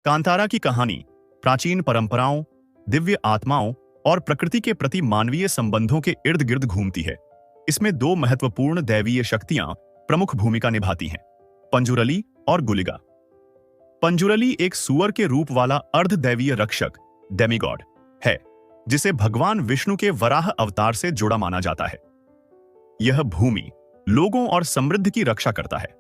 कांतारा की कहानी प्राचीन परंपराओं, दिव्य आत्माओं और प्रकृति के प्रति मानवीय संबंधों के इर्द गिर्द घूमती है। इसमें दो महत्वपूर्ण दैवीय शक्तियां प्रमुख भूमिका निभाती हैं, पंजुरली और गुलिगा। पंजुरली एक सुअर के रूप वाला अर्धदैवीय रक्षक डेमिगॉड है, जिसे भगवान विष्णु के वराह अवतार से जुड़ा माना जाता है। यह भूमि, लोगों और समृद्धि की रक्षा करता है।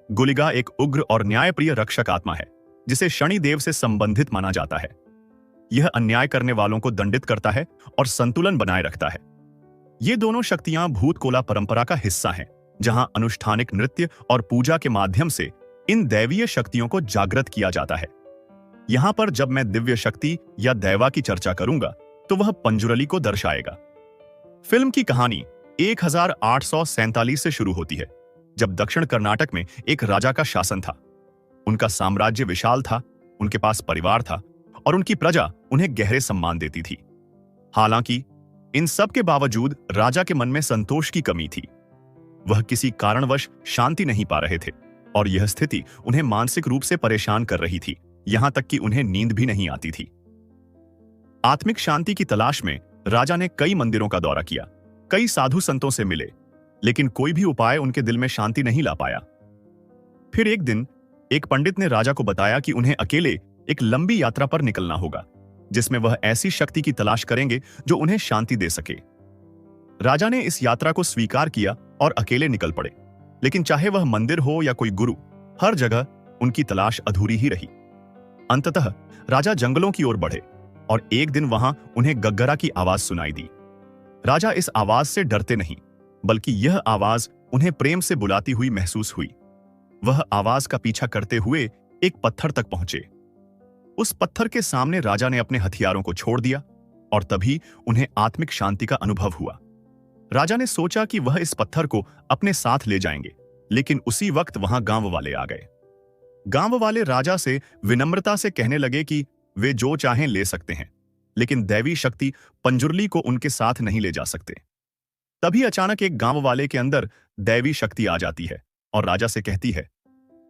गुलिगा एक उग्र और न्यायप्रिय रक्षक आत्मा है, जिसे शनिदेव से संबंधित माना जाता है। यह अन्याय करने वालों को दंडित करता है और संतुलन बनाए रखता है। ये दोनों शक्तियां भूतकोला परंपरा का हिस्सा हैं, जहां अनुष्ठानिक नृत्य और पूजा के माध्यम से इन दैवीय शक्तियों को जागृत किया जाता है। यहां पर जब मैं दिव्य शक्ति या दैवा की चर्चा करूंगा, तो वह पंजुरली को दर्शाएगा। फिल्म की कहानी 1847 से शुरू होती है, जब दक्षिण कर्नाटक में एक राजा का शासन था। उनका साम्राज्य विशाल था, उनके पास परिवार था और उनकी प्रजा उन्हें गहरे सम्मान देती थी। हालांकि इन सब के बावजूद राजा के मन में संतोष की कमी थी। वह किसी कारणवश शांति नहीं पा रहे थे और यह स्थिति उन्हें मानसिक रूप से परेशान कर रही थी, यहां तक कि उन्हें नींद भी नहीं आती थी। आत्मिक शांति की तलाश में राजा ने कई मंदिरों का दौरा किया, कई साधु संतों से मिले, लेकिन कोई भी उपाय उनके दिल में शांति नहीं ला पाया। फिर एक दिन एक पंडित ने राजा को बताया कि उन्हें अकेले एक लंबी यात्रा पर निकलना होगा, जिसमें वह ऐसी शक्ति की तलाश करेंगे जो उन्हें शांति दे सके। राजा ने इस यात्रा को स्वीकार किया और अकेले निकल पड़े, लेकिन चाहे वह मंदिर हो या कोई गुरु, हर जगह उनकी तलाश अधूरी ही रही। अंततः राजा जंगलों की ओर बढ़े और एक दिन वहां उन्हें गग्गरा की आवाज सुनाई दी। राजा इस आवाज से डरते नहीं, बल्कि यह आवाज उन्हें प्रेम से बुलाती हुई महसूस हुई। वह आवाज का पीछा करते हुए एक पत्थर तक पहुंचे। उस पत्थर के सामने राजा ने अपने हथियारों को छोड़ दिया और तभी उन्हें आत्मिक शांति का अनुभव हुआ। राजा ने सोचा कि वह इस पत्थर को अपने साथ ले जाएंगे, लेकिन उसी वक्त वहां गांव वाले आ गए। गांव वाले राजा से विनम्रता से कहने लगे कि वे जो चाहें ले सकते हैं, लेकिन दैवी शक्ति पंजुरली को उनके साथ नहीं ले जा सकते। तभी अचानक एक गांव वाले के अंदर दैवी शक्ति आ जाती है और राजा से कहती है,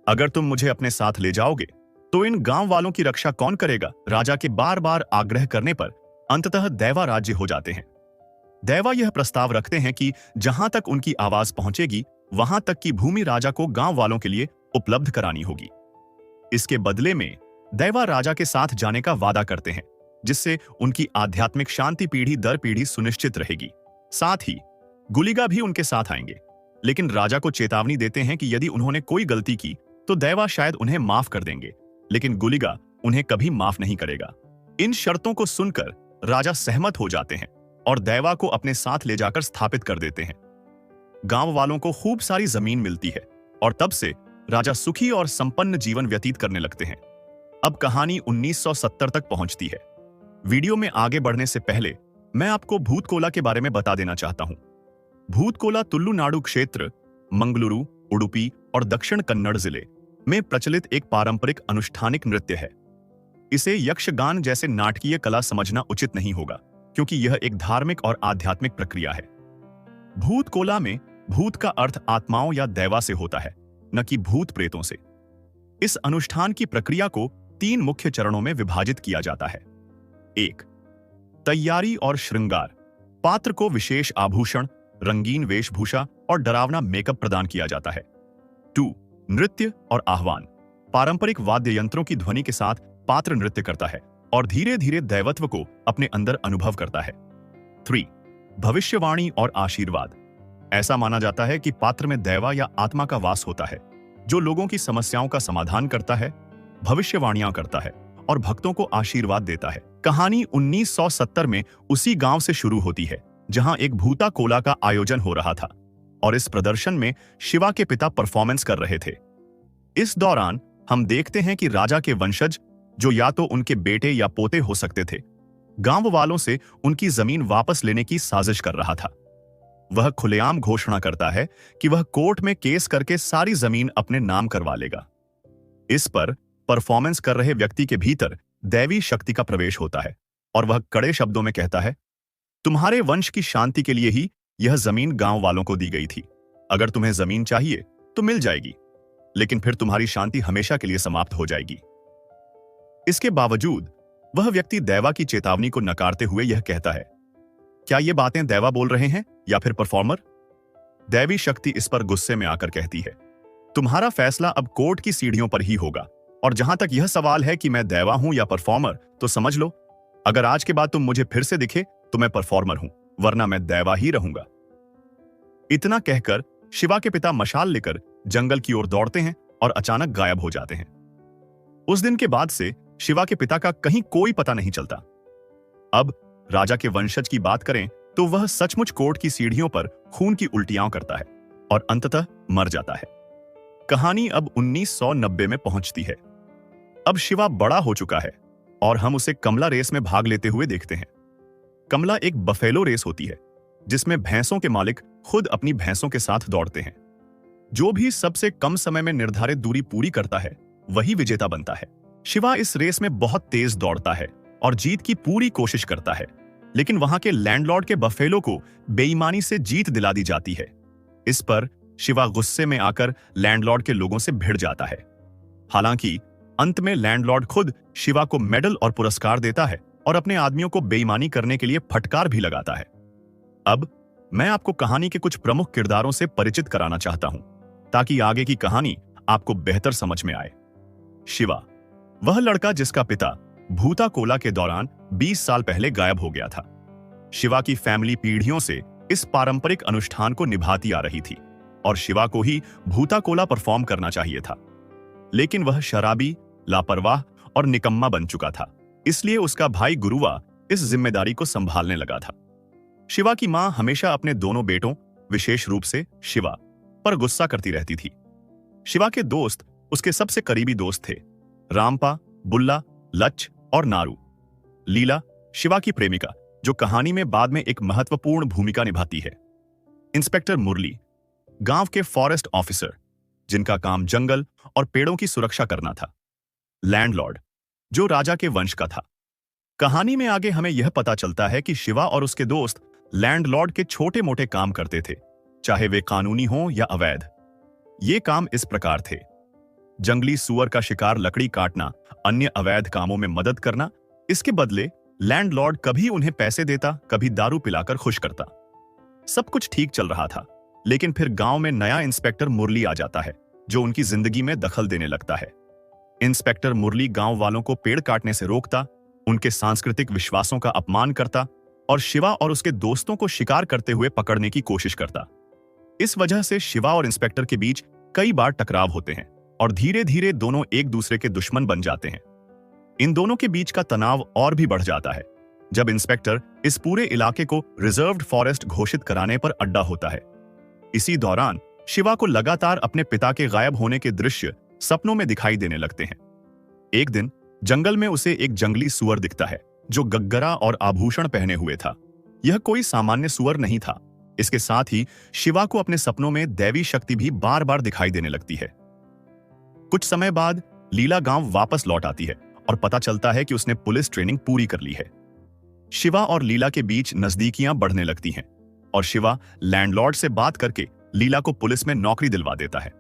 अगर तुम मुझे अपने साथ ले जाओगे तो इन गांव वालों की रक्षा कौन करेगा। राजा के बार बार आग्रह करने पर अंततः दैवा राज्य हो जाते हैं। दैवा यह प्रस्ताव रखते हैं कि जहां तक उनकी आवाज पहुंचेगी, वहां तक की भूमि राजा को गांव वालों के लिए उपलब्ध करानी होगी। इसके बदले में दैवा राजा के साथ जाने का वादा करते हैं, जिससे उनकी आध्यात्मिक शांति पीढ़ी दर पीढ़ी सुनिश्चित रहेगी। साथ ही गुलिगा भी उनके साथ आएंगे, लेकिन राजा को चेतावनी देते हैं कि यदि उन्होंने कोई गलती की तो दैवा शायद उन्हें माफ कर देंगे, लेकिन गुलिगा उन्हें कभी माफ नहीं करेगा। इन शर्तों को सुनकर राजा सहमत हो जाते हैं और दैवा को अपने साथ ले जाकर स्थापित कर देते हैं। गांव वालों को खूब सारी जमीन मिलती है और तब से राजा सुखी और संपन्न जीवन व्यतीत करने लगते हैं। अब कहानी 1970 तक पहुंचती है। वीडियो में आगे बढ़ने से पहले मैं आपको भूतकोला के बारे में बता देना चाहता हूं। भूतकोला तुलुनाडु क्षेत्र, मंगलुरु, उडुपी और दक्षिण कन्नड़ जिले में प्रचलित एक पारंपरिक अनुष्ठानिक नृत्य है। इसे यक्षगान जैसे नाटकीय कला समझना उचित नहीं होगा, क्योंकि यह एक धार्मिक और आध्यात्मिक प्रक्रिया है। भूतकोला में भूत का अर्थ आत्माओं या दैवा से होता है, न कि भूत प्रेतों से। इस अनुष्ठान की प्रक्रिया को 3 मुख्य चरणों में विभाजित किया जाता है। 1. तैयारी और श्रृंगार। पात्र को विशेष आभूषण, रंगीन वेशभूषा और डरावना मेकअप प्रदान किया जाता है। 2. नृत्य और आह्वान। पारंपरिक वाद्य यंत्रों की ध्वनि के साथ पात्र नृत्य करता है और धीरे धीरे दैवत्व को अपने अंदर अनुभव करता है। 3. भविष्यवाणी और आशीर्वाद। ऐसा माना जाता है कि पात्र में दैवा या आत्मा का वास होता है, जो लोगों की समस्याओं का समाधान करता है, भविष्यवाणियां करता है और भक्तों को आशीर्वाद देता है। कहानी 1970 में उसी गांव से शुरू होती है जहां एक भूताकोला का आयोजन हो रहा था और इस प्रदर्शन में शिवा के पिता परफॉर्मेंस कर रहे थे। इस दौरान हम देखते हैं कि राजा के वंशज, जो या तो उनके बेटे या पोते हो सकते थे, गांव वालों से उनकी जमीन वापस लेने की साजिश कर रहा था। वह खुलेआम घोषणा करता है कि वह कोर्ट में केस करके सारी जमीन अपने नाम करवा लेगा। इस पर परफॉर्मेंस कर रहे व्यक्ति के भीतर दैवी शक्ति का प्रवेश होता है और वह कड़े शब्दों में कहता है, तुम्हारे वंश की शांति के लिए ही यह जमीन गांव वालों को दी गई थी। अगर तुम्हें जमीन चाहिए तो मिल जाएगी, लेकिन फिर तुम्हारी शांति हमेशा के लिए समाप्त हो जाएगी। इसके बावजूद वह व्यक्ति दैवा की चेतावनी को नकारते हुए यह कहता है, क्या ये बातें दैवा बोल रहे हैं या फिर परफॉर्मर? दैवी शक्ति इस पर गुस्से में आकर कहती है, तुम्हारा फैसला अब कोर्ट की सीढ़ियों पर ही होगा, और जहां तक यह सवाल है कि मैं दैवा हूं या परफॉर्मर, तो समझ लो, अगर आज के बाद तुम मुझे फिर से दिखे तो मैं परफॉर्मर हूं, वरना मैं दैवा ही रहूंगा। इतना कहकर शिवा के पिता मशाल लेकर जंगल की ओर दौड़ते हैं और अचानक गायब हो जाते हैं। उस दिन के बाद से शिवा के पिता का कहीं कोई पता नहीं चलता। अब राजा के वंशज की बात करें तो वह सचमुच कोर्ट की सीढ़ियों पर खून की उल्टियां करता है और अंततः मर जाता है। कहानी अब 1990 में पहुंचती है। अब शिवा बड़ा हो चुका है और हम उसे कमला रेस में भाग लेते हुए देखते हैं। कमला एक बफेलो रेस होती है जिसमें भैंसों के मालिक खुद अपनी भैंसों के साथ दौड़ते हैं। जो भी सबसे कम समय में निर्धारित दूरी पूरी करता है वही विजेता बनता है। शिवा इस रेस में बहुत तेज दौड़ता है और जीत की पूरी कोशिश करता है, लेकिन वहां के लैंडलॉर्ड के बफेलो को बेईमानी से जीत दिला दी जाती है। इस पर शिवा गुस्से में आकर लैंडलॉर्ड के लोगों से भिड़ जाता है। हालांकि अंत में लैंडलॉर्ड खुद शिवा को मेडल और पुरस्कार देता है और अपने आदमियों को बेईमानी करने के लिए फटकार भी लगाता है। अब मैं आपको कहानी के कुछ प्रमुख किरदारों से परिचित कराना चाहता हूं ताकि आगे की कहानी आपको बेहतर समझ में आए। शिवा, वह लड़का जिसका पिता भूता कोला के दौरान 20 साल पहले गायब हो गया था। शिवा की फैमिली पीढ़ियों से इस पारंपरिक अनुष्ठान को निभाती आ रही थी और शिवा को ही भूता कोला परफॉर्म करना चाहिए था, लेकिन वह शराबी, लापरवाह और निकम्मा बन चुका था। इसलिए उसका भाई गुरुवा इस जिम्मेदारी को संभालने लगा था। शिवा की मां हमेशा अपने दोनों बेटों, विशेष रूप से शिवा, पर गुस्सा करती रहती थी। शिवा के दोस्त उसके सबसे करीबी दोस्त थे, रामपा, बुल्ला, लच और नारू। लीला, शिवा की प्रेमिका, जो कहानी में बाद में एक महत्वपूर्ण भूमिका निभाती है। इंस्पेक्टर मुरली, गांव के फॉरेस्ट ऑफिसर, जिनका काम जंगल और पेड़ों की सुरक्षा करना था। लैंडलॉर्ड, जो राजा के वंश का था। कहानी में आगे हमें यह पता चलता है कि शिवा और उसके दोस्त लैंडलॉर्ड के छोटे मोटे काम करते थे, चाहे वे कानूनी हों या अवैध। ये काम इस प्रकार थे: जंगली सुअर का शिकार लकड़ी काटना, अन्य अवैध कामों में मदद करना। इसके बदले लैंडलॉर्ड कभी उन्हें पैसे देता, कभी दारू पिलाकर खुश करता। सब कुछ ठीक चल रहा था, लेकिन फिर गांव में नया इंस्पेक्टर मुरली आ जाता है, जो उनकी जिंदगी में दखल देने लगता है। इंस्पेक्टर मुरली गांव वालों को पेड़ काटने से रोकता, उनके सांस्कृतिक विश्वासों का अपमान करता और शिवा और उसके दोस्तों को शिकार करते हुए पकड़ने की कोशिश करता। इस वजह से शिवा और इंस्पेक्टर के बीच कई बार टकराव होते हैं और धीरे धीरे दोनों एक दूसरे के दुश्मन बन जाते हैं। इन दोनों के बीच का तनाव और भी बढ़ जाता है जब इंस्पेक्टर इस पूरे इलाके को रिजर्व्ड फॉरेस्ट घोषित कराने पर अड्डा होता है। इसी दौरान शिवा को लगातार अपने पिता के गायब होने के दृश्य सपनों में दिखाई देने लगते हैं। एक दिन जंगल में उसे एक जंगली सुअर दिखता है जो गग्गरा और आभूषण पहने हुए था। यह कोई सामान्य सुअर नहीं था। इसके साथ ही शिवा को अपने सपनों में दैवी शक्ति भी बार बार दिखाई देने लगती है। कुछ समय बाद लीला गांव वापस लौट आती है और पता चलता है कि उसने पुलिस ट्रेनिंग पूरी कर ली है। शिवा और लीला के बीच नजदीकियां बढ़ने लगती हैं और शिवा लैंडलॉर्ड से बात करके लीला को पुलिस में नौकरी दिलवा देता है।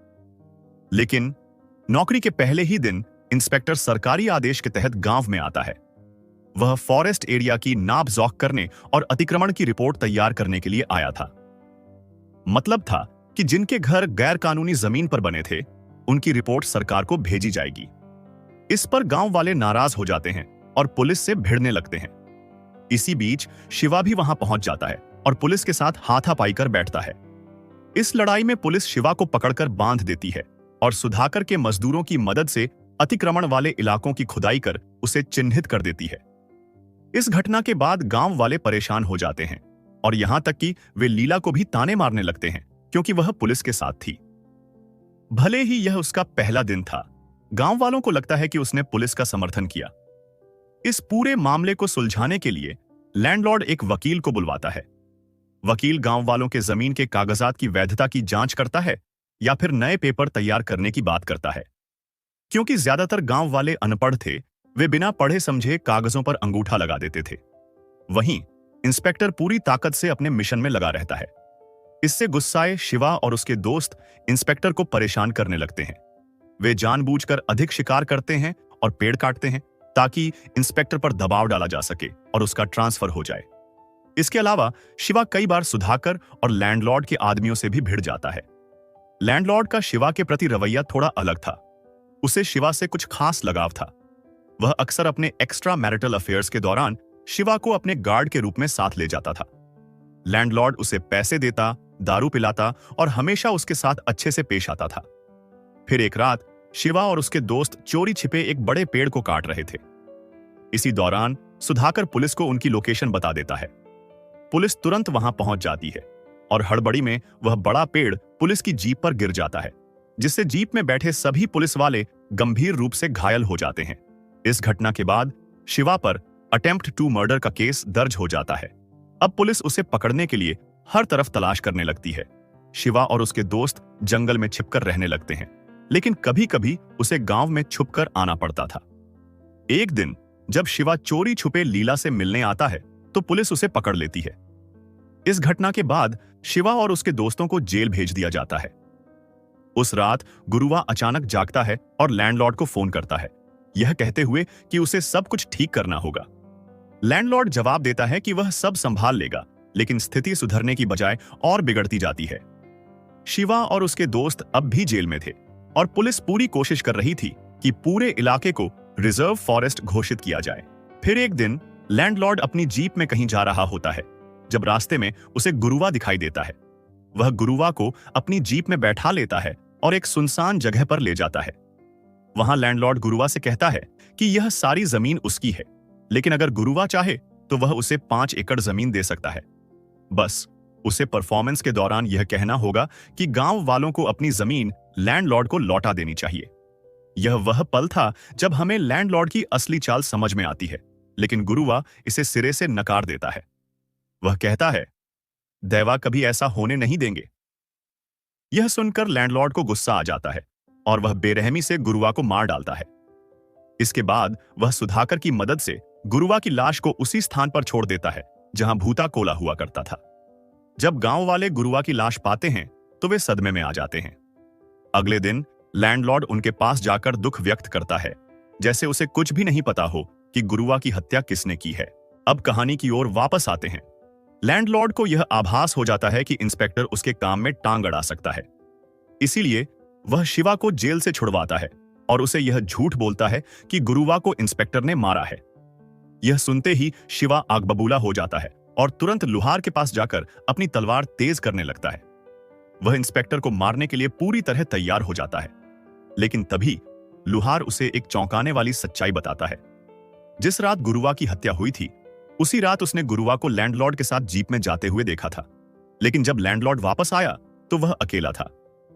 लेकिन नौकरी के पहले ही दिन इंस्पेक्टर सरकारी आदेश के तहत गांव में आता है। वह फॉरेस्ट एरिया की नाप जोख करने और अतिक्रमण की रिपोर्ट तैयार करने के लिए आया था। मतलब था कि जिनके घर गैर कानूनी जमीन पर बने थे, उनकी रिपोर्ट सरकार को भेजी जाएगी। इस पर गांव वाले नाराज हो जाते हैं और पुलिस से भिड़ने लगते हैं। इसी बीच शिवा भी वहां पहुंच जाता है और पुलिस के साथ हाथापाई कर बैठता है। इस लड़ाई में पुलिस शिवा को पकड़कर बांध देती है और सुधाकर के मजदूरों की मदद से अतिक्रमण वाले इलाकों की खुदाई कर उसे चिन्हित कर देती है। इस घटना के बाद गांव वाले परेशान हो जाते हैं और यहां तक कि वे लीला को भी ताने मारने लगते हैं क्योंकि वह पुलिस के साथ थी। भले ही यह उसका पहला दिन था, गांव वालों को लगता है कि उसने पुलिस का समर्थन किया। इस पूरे मामले को सुलझाने के लिए लैंडलॉर्ड एक वकील को बुलवाता है। वकील गांव वालों के जमीन के कागजात की वैधता की जांच करता है या फिर नए पेपर तैयार करने की बात करता है। क्योंकि ज्यादातर गांव वाले अनपढ़ थे, वे बिना पढ़े समझे कागजों पर अंगूठा लगा देते थे। वहीं इंस्पेक्टर पूरी ताकत से अपने मिशन में लगा रहता है। इससे गुस्साए शिवा और उसके दोस्त इंस्पेक्टर को परेशान करने लगते हैं। वे जानबूझकर अधिक शिकार करते हैं और पेड़ काटते हैं, ताकि इंस्पेक्टर पर दबाव डाला जा सके और उसका ट्रांसफर हो जाए। इसके अलावा शिवा कई बार सुधाकर और लैंडलॉर्ड के आदमियों से भी भिड़ जाता है। लैंडलॉर्ड का शिवा के प्रति रवैया थोड़ा अलग था। उसे शिवा से कुछ खास लगाव था। वह अक्सर अपने एक्स्ट्रा मैरिटल अफेयर्स के दौरान शिवा को अपने गार्ड के रूप में साथ ले जाता था। लैंडलॉर्ड उसे पैसे देता, दारू पिलाता और हमेशा उसके साथ अच्छे से पेश आता था। फिर एक रात शिवा और उसके दोस्त चोरी छिपे एक बड़े पेड़ को काट रहे थे। इसी दौरान सुधाकर पुलिस को उनकी लोकेशन बता देता है। पुलिस तुरंत वहां पहुंच जाती है और हड़बड़ी में वह बड़ा पेड़ पुलिस की जीप पर गिर जाता है, जिससे जीप में बैठे सभी पुलिस वाले गंभीर रूप से घायल हो जाते हैं। इस घटना के बाद शिवा पर अटेम्प्ट टू मर्डर का केस दर्ज हो जाता है। अब पुलिस उसे पकड़ने के लिए हर तरफ तलाश करने लगती है। शिवा और उसके दोस्त जंगल में छिपकर रहने लगते हैं, लेकिन कभी कभी उसे गांव में छुपकर आना पड़ता था। एक दिन जब शिवा चोरी छुपे लीला से मिलने आता है तो पुलिस उसे पकड़ लेती है। इस घटना के बाद शिवा और उसके दोस्तों को जेल भेज दिया जाता है। उस रात गुरुवा अचानक जागता है और लैंडलॉर्ड को फोन करता है, यह कहते हुए कि उसे सब कुछ ठीक करना होगा। लैंडलॉर्ड जवाब देता है कि वह सब संभाल लेगा, लेकिन स्थिति सुधरने की बजाय और बिगड़ती जाती है। शिवा और उसके दोस्त अब भी जेल में थे और पुलिस पूरी कोशिश कर रही थी कि पूरे इलाके को रिजर्व फॉरेस्ट घोषित किया जाए। फिर एक दिन लैंडलॉर्ड अपनी जीप में कहीं जा रहा होता है, जब रास्ते में उसे गुरुवा दिखाई देता है। वह गुरुवा को अपनी जीप में बैठा लेता है और एक सुनसान जगह पर ले जाता है। वहां लैंडलॉर्ड गुरुवा से कहता है कि यह सारी जमीन उसकी है, लेकिन अगर गुरुवा चाहे तो वह उसे 5 एकड़ जमीन दे सकता है। बस उसे परफॉर्मेंस के दौरान यह कहना होगा कि गांव वालों को अपनी जमीन लैंडलॉर्ड को लौटा देनी चाहिए। यह वह पल था जब हमें लैंडलॉर्ड की असली चाल समझ में आती है, लेकिन गुरुवा इसे सिरे से नकार देता है। वह कहता है, दैवा कभी ऐसा होने नहीं देंगे। यह सुनकर लैंडलॉर्ड को गुस्सा आ जाता है और वह बेरहमी से गुरुवा को मार डालता है। इसके बाद वह सुधाकर की मदद से गुरुवा की लाश को उसी स्थान पर छोड़ देता है जहां भूता कोला हुआ करता था। जब गांव वाले गुरुवा की लाश पाते हैं तो वे सदमे में आ जाते हैं। अगले दिन लैंडलॉर्ड उनके पास जाकर दुख व्यक्त करता है, जैसे उसे कुछ भी नहीं पता हो कि गुरुवा की हत्या किसने की है। अब कहानी की ओर वापस आते हैं। लैंडलॉर्ड को यह आभास हो जाता है कि इंस्पेक्टर उसके काम में टांग अड़ा सकता है। इसीलिए वह शिवा को जेल से छुड़वाता है और उसे यह झूठ बोलता है कि गुरुवा को इंस्पेक्टर ने मारा है। यह सुनते ही शिवा आग बबूला हो जाता है और तुरंत लुहार के पास जाकर अपनी तलवार तेज करने लगता है। वह इंस्पेक्टर को मारने के लिए पूरी तरह तैयार हो जाता है, लेकिन तभी लुहार उसे एक चौंकाने वाली सच्चाई बताता है। जिस रात गुरुवा की हत्या हुई थी, उसी रात उसने गुरुवा को लैंडलॉर्ड के साथ जीप में जाते हुए देखा था, लेकिन जब लैंडलॉर्ड वापस आया तो वह अकेला था।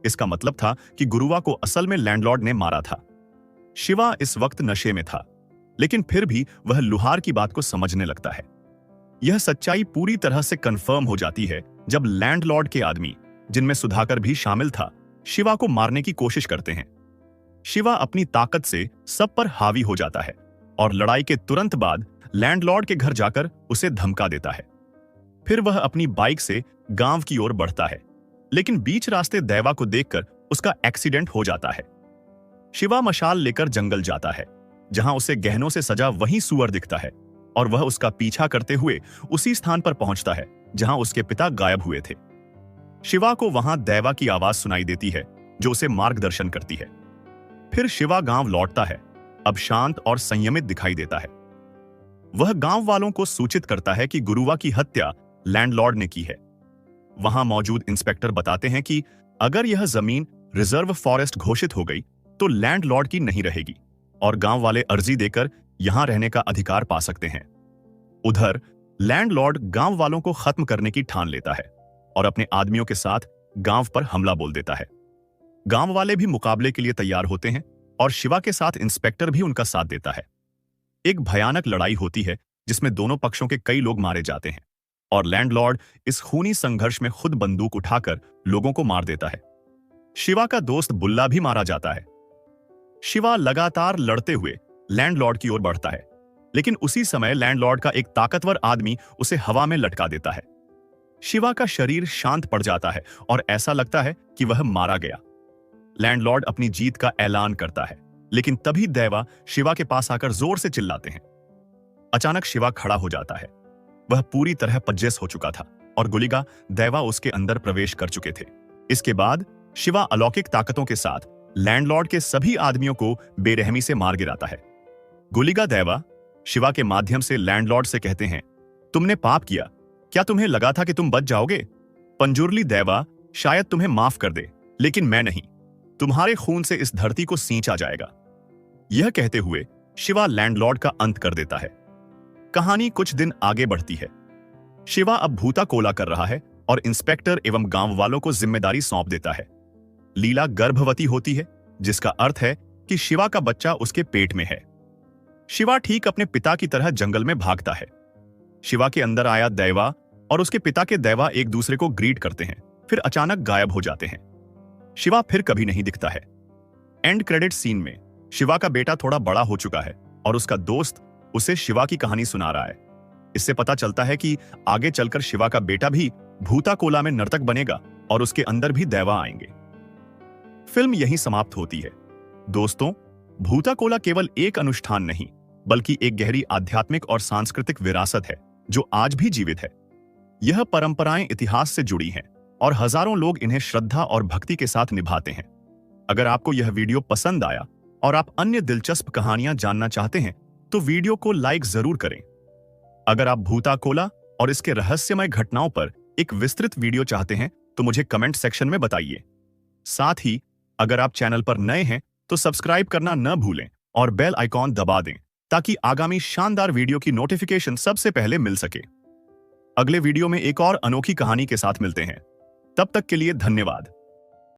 इसका मतलब था कि गुरुवा को असल में लैंडलॉर्ड ने मारा था। शिवा इस वक्त नशे में था, लेकिन फिर भी वह लुहार की बात को समझने लगता है। यह सच्चाई पूरी तरह से कंफर्म हो जाती है जब लैंडलॉर्ड के आदमी, जिनमें सुधाकर भी शामिल था, शिवा को मारने की कोशिश करते हैं। शिवा अपनी ताकत से सब पर हावी हो जाता है और लड़ाई के तुरंत बाद लैंडलॉर्ड के घर जाकर उसे धमका देता है। फिर वह अपनी बाइक से गांव की ओर बढ़ता है, लेकिन बीच रास्ते दैवा को देखकर उसका एक्सीडेंट हो जाता है। शिवा मशाल लेकर जंगल जाता है, जहां उसे गहनों से सजा वही सुअर दिखता है और वह उसका पीछा करते हुए उसी स्थान पर पहुंचता है जहां उसके पिता गायब हुए थे। शिवा को वहां दैवा की आवाज सुनाई देती है जो उसे मार्गदर्शन करती है। फिर शिवा गांव लौटता है, अब शांत और संयमित दिखाई देता है। वह गांव वालों को सूचित करता है कि गुरुवा की हत्या लैंडलॉर्ड ने की है। वहां मौजूद इंस्पेक्टर बताते हैं कि अगर यह जमीन रिजर्व फॉरेस्ट घोषित हो गई तो लैंडलॉर्ड की नहीं रहेगी और गांव वाले अर्जी देकर यहां रहने का अधिकार पा सकते हैं। उधर लैंडलॉर्ड गांव वालों को खत्म करने की ठान लेता है और अपने आदमियों के साथ गांव पर हमला बोल देता है। गांव वाले भी मुकाबले के लिए तैयार होते हैं और शिवा के साथ इंस्पेक्टर भी उनका साथ देता है। एक भयानक लड़ाई होती है जिसमें दोनों पक्षों के कई लोग मारे जाते हैं और लैंडलॉर्ड इस खूनी संघर्ष में खुद बंदूक उठाकर लोगों को मार देता है। शिवा का दोस्त बुल्ला भी मारा जाता है। शिवा लगातार लड़ते हुए लैंडलॉर्ड की ओर बढ़ता है, लेकिन उसी समय लैंडलॉर्ड का एक ताकतवर आदमी उसे हवा में लटका देता है। शिवा का शरीर शांत पड़ जाता है और ऐसा लगता है कि वह मारा गया। लैंडलॉर्ड अपनी जीत का ऐलान करता है लेकिन तभी दैवा शिवा के पास आकर जोर से चिल्लाते हैं। अचानक शिवा खड़ा हो जाता है। वह पूरी तरह पज्जेस हो चुका था और गुलिगा दैवा उसके अंदर प्रवेश कर चुके थे। इसके बाद शिवा अलौकिक ताकतों के साथ लैंडलॉर्ड के सभी आदमियों को बेरहमी से मार गिराता है। गुलिगा दैवा शिवा के माध्यम से लैंडलॉर्ड से कहते हैं, तुमने पाप किया, क्या तुम्हें लगा था कि तुम बच जाओगे? पंजुर्ली दैवा शायद तुम्हें माफ कर दे, लेकिन मैं नहीं। तुम्हारे खून से इस धरती को सींचा जाएगा। यह कहते हुए शिवा लैंडलॉर्ड का अंत कर देता है। कहानी कुछ दिन आगे बढ़ती है। शिवा अब भूता कोला कर रहा है और इंस्पेक्टर एवं गांव वालों को जिम्मेदारी सौंप देता है। लीला गर्भवती होती है, जिसका अर्थ है कि शिवा का बच्चा उसके पेट में है। शिवा ठीक अपने पिता की तरह जंगल में भागता है। शिवा के अंदर आया दैवा और उसके पिता के दैवा एक दूसरे को ग्रीट करते हैं, फिर अचानक गायब हो जाते हैं। शिवा फिर कभी नहीं दिखता है। एंड क्रेडिट सीन में शिवा का बेटा थोड़ा बड़ा हो चुका है और उसका दोस्त उसे शिवा की कहानी सुना रहा है। इससे पता चलता है कि आगे चलकर शिवा का बेटा भी भूता कोला में नर्तक बनेगा और उसके अंदर भी दैवा आएंगे। फिल्म यहीं समाप्त होती है। दोस्तों, भूता कोला केवल एक अनुष्ठान नहीं, बल्कि एक गहरी आध्यात्मिक और सांस्कृतिक विरासत है जो आज भी जीवित है। यह परंपराएं इतिहास से जुड़ी हैं और हजारों लोग इन्हें श्रद्धा और भक्ति के साथ निभाते हैं। अगर आपको यह वीडियो पसंद आया और आप अन्य दिलचस्प कहानियां जानना चाहते हैं तो वीडियो को लाइक जरूर करें। अगर आप भूता कोला और इसके रहस्यमय घटनाओं पर एक विस्तृत वीडियो चाहते हैं तो मुझे कमेंट सेक्शन में बताइए। साथ ही अगर आप चैनल पर नए हैं तो सब्सक्राइब करना न भूलें और बेल आइकॉन दबा दें ताकि आगामी शानदार वीडियो की नोटिफिकेशन सबसे पहले मिल सके। अगले वीडियो में एक और अनोखी कहानी के साथ मिलते हैं। तब तक के लिए धन्यवाद।